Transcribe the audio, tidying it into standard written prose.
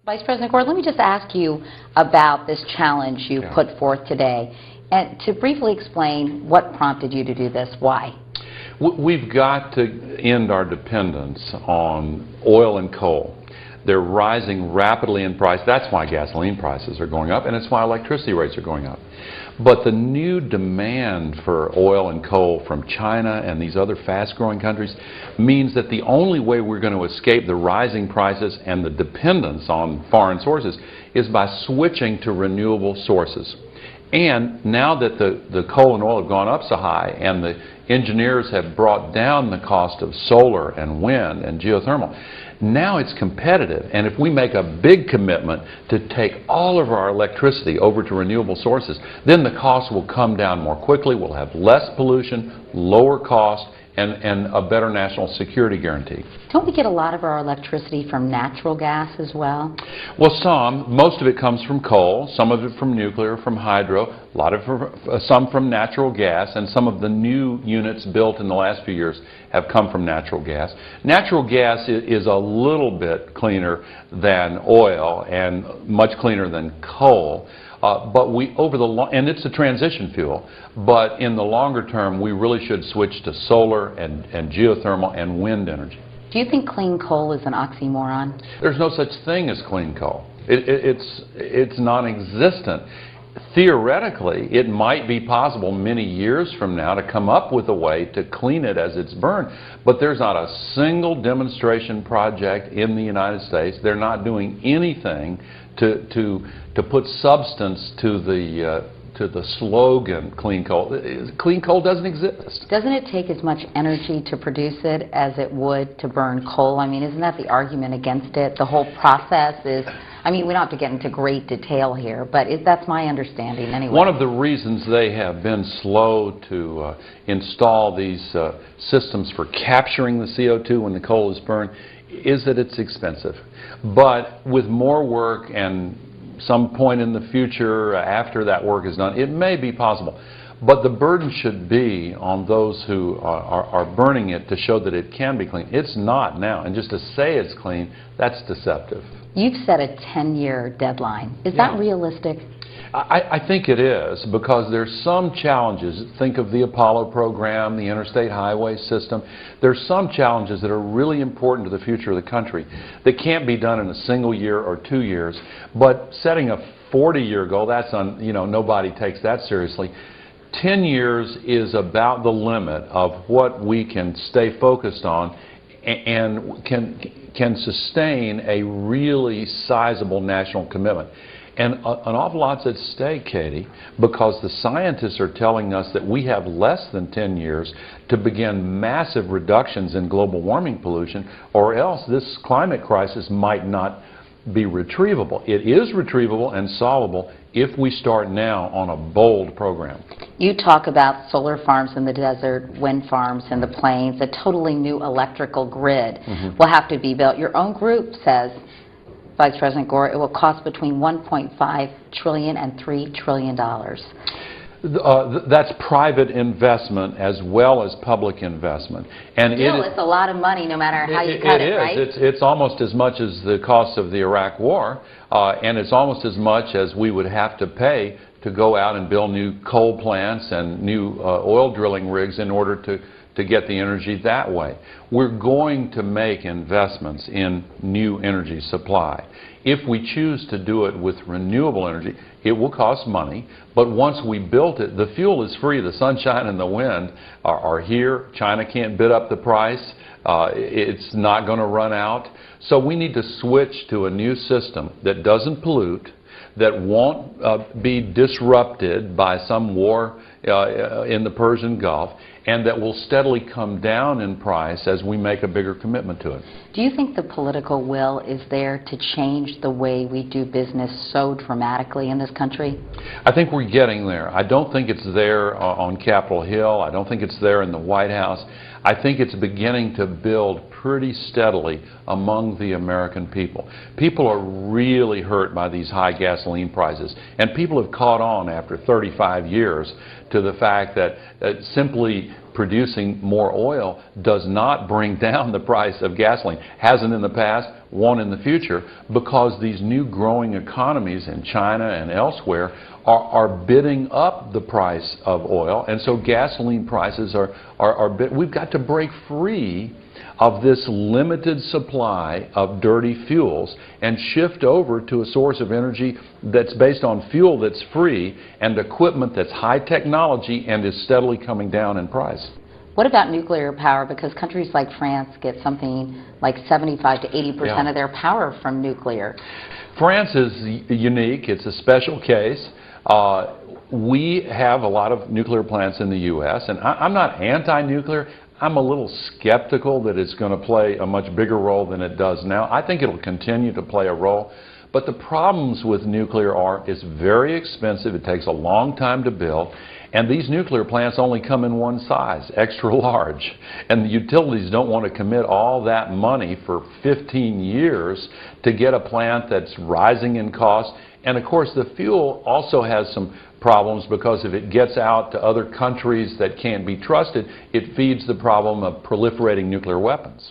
Vice President Gore, let me just ask you about this challenge you put forth today, and to briefly explain what prompted you to do this, why? We've got to end our dependence on oil and coal. They're rising rapidly in price. That's why gasoline prices are going up, and it's why electricity rates are going up. But the new demand for oil and coal from China and these other fast-growing countries means that the only way we're going to escape the rising prices and the dependence on foreign sources is by switching to renewable sources. And now that the coal and oil have gone up so high and the engineers have brought down the cost of solar and wind and geothermal, now it's competitive. And if we make a big commitment to take all of our electricity over to renewable sources, then the cost will come down more quickly. We'll have less pollution, lower cost, and a better national security guarantee. Don't we get a lot of our electricity from natural gas as well? Well, most of it comes from coal, some of it from nuclear, from hydro, some from natural gas, and some of the new units built in the last few years have come from natural gas. Natural gas is a little bit cleaner than oil and much cleaner than coal. But and it's a transition fuel, but in the longer term, we really should switch to solar and geothermal and wind energy. Do you think clean coal is an oxymoron? There's no such thing as clean coal. It's non-existent. Theoretically, it might be possible many years from now to come up with a way to clean it as it's burned, but there's not a single demonstration project in the United States. They're not doing anything to put substance to the slogan clean coal. Clean coal doesn't exist. Doesn't it take as much energy to produce it as it would to burn coal? I mean, isn't that the argument against it? The whole process is, I mean, we don't have to get into great detail here, but that's my understanding anyway. One of the reasons they have been slow to install these systems for capturing the CO2 when the coal is burned is that it's expensive. But with more work and some point in the future after that work is done, it may be possible. But the burden should be on those who are burning it to show that it can be clean. It's not now. And just to say it's clean, that's deceptive. You've set a 10-year deadline. Is that realistic? I think it is, because there's some challenges. Think of the Apollo program, the interstate highway system. There's some challenges that are really important to the future of the country that can't be done in a single year or 2 years. But setting a 40-year goal, nobody takes that seriously. 10 years is about the limit of what we can stay focused on and can sustain a really sizable national commitment. And an awful lot's at stake, Katie, because the scientists are telling us that we have less than 10 years to begin massive reductions in global warming pollution, or else this climate crisis might not be retrievable. It is retrievable and solvable if we start now on a bold program. You talk about solar farms in the desert, wind farms in the plains, a totally new electrical grid will have to be built. Your own group says, Vice President Gore, it will cost between $1.5 trillion and $3 trillion. That's private investment as well as public investment. And still, it's a lot of money no matter how you cut it, right? It's almost as much as the cost of the Iraq War, and it's almost as much as we would have to pay to go out and build new coal plants and new oil drilling rigs in order to get the energy that way. We're going to make investments in new energy supply. If we choose to do it with renewable energy, it will cost money, but once we built it, the fuel is free. The sunshine and the wind are here. China can't bid up the price. It's not going to run out. So we need to switch to a new system that doesn't pollute, that won't be disrupted by some war in the Persian Gulf, and that will steadily come down in price as we make a bigger commitment to it. Do you think the political will is there to change the way we do business so dramatically in this country? I think we're getting there. I don't think it's there on Capitol Hill. I don't think it's there in the White House. I think it's beginning to build pretty steadily among the American people. People are really hurt by these high gasoline prices, and people have caught on after 35 years to the fact that simply producing more oil does not bring down the price of gasoline. Hasn't in the past, want in the future, because these new growing economies in China and elsewhere are bidding up the price of oil, and so gasoline prices we've got to break free of this limited supply of dirty fuels and shift over to a source of energy that's based on fuel that's free and equipment that's high technology and is steadily coming down in price. What about nuclear power? Because countries like France get something like 75 to 80% of their power from nuclear. France is unique. It's a special case. We have a lot of nuclear plants in the U.S., and I'm not anti-nuclear. I'm a little skeptical that it's going to play a much bigger role than it does now. I think it'll continue to play a role. But the problems with nuclear are it's very expensive. It takes a long time to build. And these nuclear plants only come in one size, extra large. And the utilities don't want to commit all that money for 15 years to get a plant that's rising in cost. And of course, the fuel also has some problems, because if it gets out to other countries that can't be trusted, it feeds the problem of proliferating nuclear weapons.